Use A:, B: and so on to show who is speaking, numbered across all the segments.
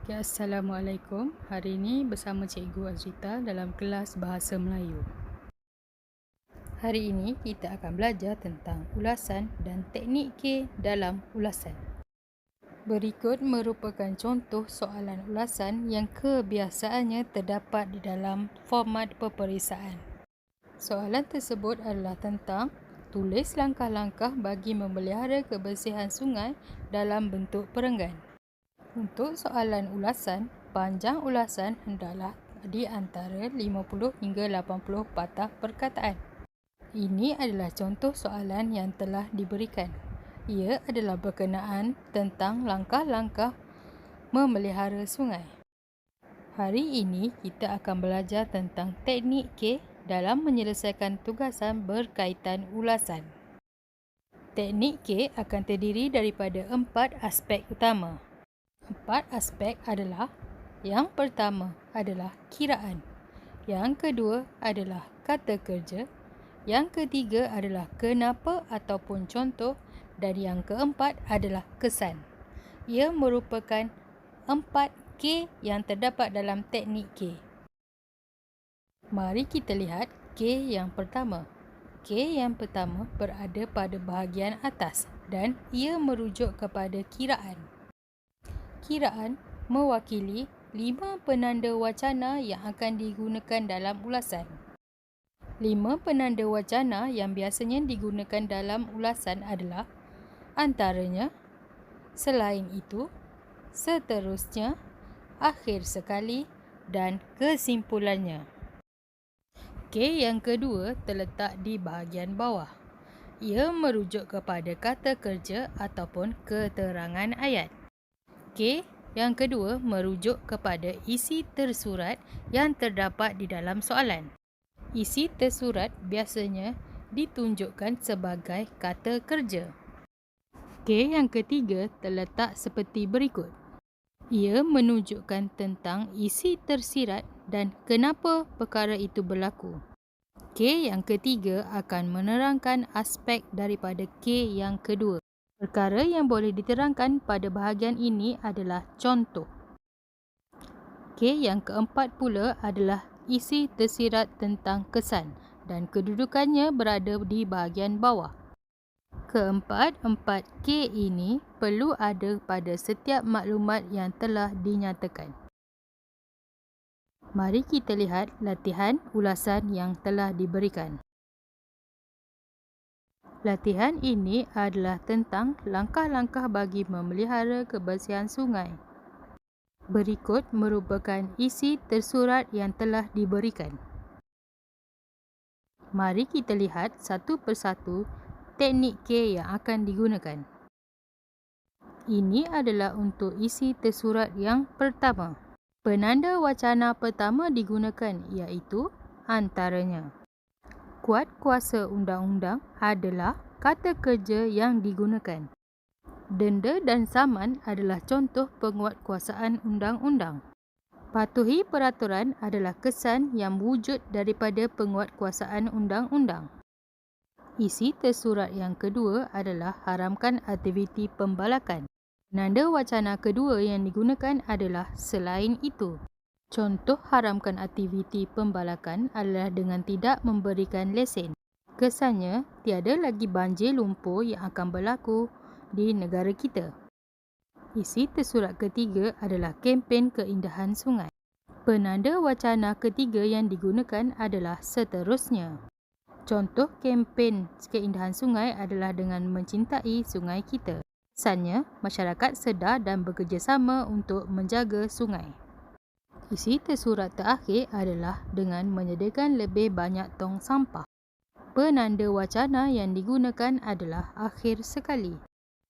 A: Ya, Assalamualaikum. Hari ini bersama Cikgu Azrita dalam kelas Bahasa Melayu. Hari ini kita akan belajar tentang ulasan dan teknik K dalam ulasan. Berikut merupakan contoh soalan ulasan yang kebiasaannya terdapat di dalam format peperiksaan. Soalan tersebut adalah tentang tulis langkah-langkah bagi memelihara kebersihan sungai dalam bentuk perenggan. Untuk soalan ulasan, panjang ulasan hendaklah di antara 50 hingga 80 patah perkataan. Ini adalah contoh soalan yang telah diberikan. Ia adalah berkenaan tentang langkah-langkah memelihara sungai. Hari ini kita akan belajar tentang teknik K dalam menyelesaikan tugasan berkaitan ulasan. Teknik K akan terdiri daripada 4 aspek utama. 4 aspek adalah: yang pertama adalah kiraan, yang kedua adalah kata kerja, yang ketiga adalah kenapa ataupun contoh, dan yang keempat adalah kesan. Ia merupakan 4 K yang terdapat dalam teknik K. Mari kita lihat K yang pertama. K yang pertama berada pada bahagian atas dan ia merujuk kepada kiraan. Kiraan mewakili 5 penanda wacana yang akan digunakan dalam ulasan. 5 penanda wacana yang biasanya digunakan dalam ulasan adalah antaranya, selain itu, seterusnya, akhir sekali dan kesimpulannya. K yang kedua terletak di bahagian bawah. Ia merujuk kepada kata kerja ataupun keterangan ayat. K yang kedua merujuk kepada isi tersurat yang terdapat di dalam soalan. Isi tersurat biasanya ditunjukkan sebagai kata kerja. K yang ketiga terletak seperti berikut. Ia menunjukkan tentang isi tersirat dan kenapa perkara itu berlaku. K yang ketiga akan menerangkan aspek daripada K yang kedua. Perkara yang boleh diterangkan pada bahagian ini adalah contoh. K yang keempat pula adalah isi tersirat tentang kesan dan kedudukannya berada di bahagian bawah. Keempat-empat K ini perlu ada pada setiap maklumat yang telah dinyatakan. Mari kita lihat latihan ulasan yang telah diberikan. Latihan ini adalah tentang langkah-langkah bagi memelihara kebersihan sungai. Berikut merupakan isi tersurat yang telah diberikan. Mari kita lihat satu persatu teknik K yang akan digunakan. Ini adalah untuk isi tersurat yang pertama. Penanda wacana pertama digunakan iaitu antaranya. Kuat kuasa undang-undang adalah kata kerja yang digunakan. Denda dan saman adalah contoh penguatkuasaan undang-undang. Patuhi peraturan adalah kesan yang wujud daripada penguatkuasaan undang-undang. Isi tersurat yang kedua adalah haramkan aktiviti pembalakan. Penanda wacana kedua yang digunakan adalah selain itu. Contoh haramkan aktiviti pembalakan adalah dengan tidak memberikan lesen. Kesannya, tiada lagi banjir lumpur yang akan berlaku di negara kita. Isi tersurat ketiga adalah kempen keindahan sungai. Penanda wacana ketiga yang digunakan adalah seterusnya. Contoh kempen keindahan sungai adalah dengan mencintai sungai kita. Kesannya, masyarakat sedar dan bekerjasama untuk menjaga sungai. Isi tersurat terakhir adalah dengan menyediakan lebih banyak tong sampah. Penanda wacana yang digunakan adalah akhir sekali.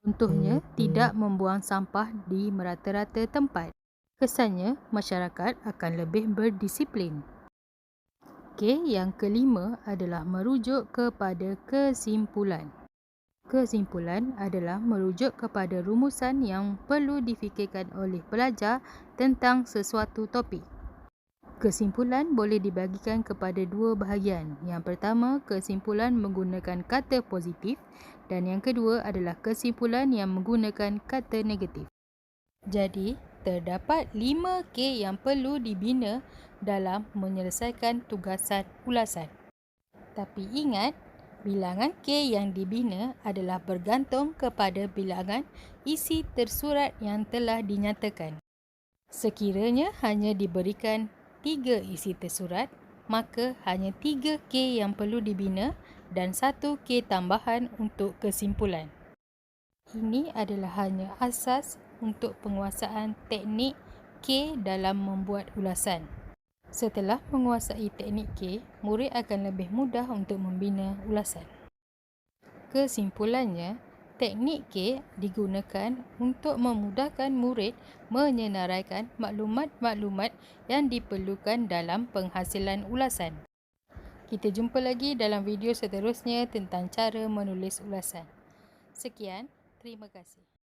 A: Contohnya, tidak membuang sampah di merata-rata tempat. Kesannya, masyarakat akan lebih berdisiplin. K yang kelima adalah merujuk kepada kesimpulan. Kesimpulan adalah merujuk kepada rumusan yang perlu difikirkan oleh pelajar tentang sesuatu topik. Kesimpulan boleh dibagikan kepada dua bahagian. Yang pertama, kesimpulan menggunakan kata positif dan yang kedua adalah kesimpulan yang menggunakan kata negatif. Jadi, terdapat 5 K yang perlu dibina dalam menyelesaikan tugasan ulasan. Tapi ingat, bilangan K yang dibina adalah bergantung kepada bilangan isi tersurat yang telah dinyatakan. Sekiranya hanya diberikan 3 isi tersurat, maka hanya 3 K yang perlu dibina dan 1 K tambahan untuk kesimpulan. Ini adalah hanya asas untuk penguasaan teknik K dalam membuat ulasan. Setelah menguasai teknik K, murid akan lebih mudah untuk membina ulasan. Kesimpulannya, teknik K digunakan untuk memudahkan murid menyenaraikan maklumat-maklumat yang diperlukan dalam penghasilan ulasan. Kita jumpa lagi dalam video seterusnya tentang cara menulis ulasan. Sekian, terima kasih.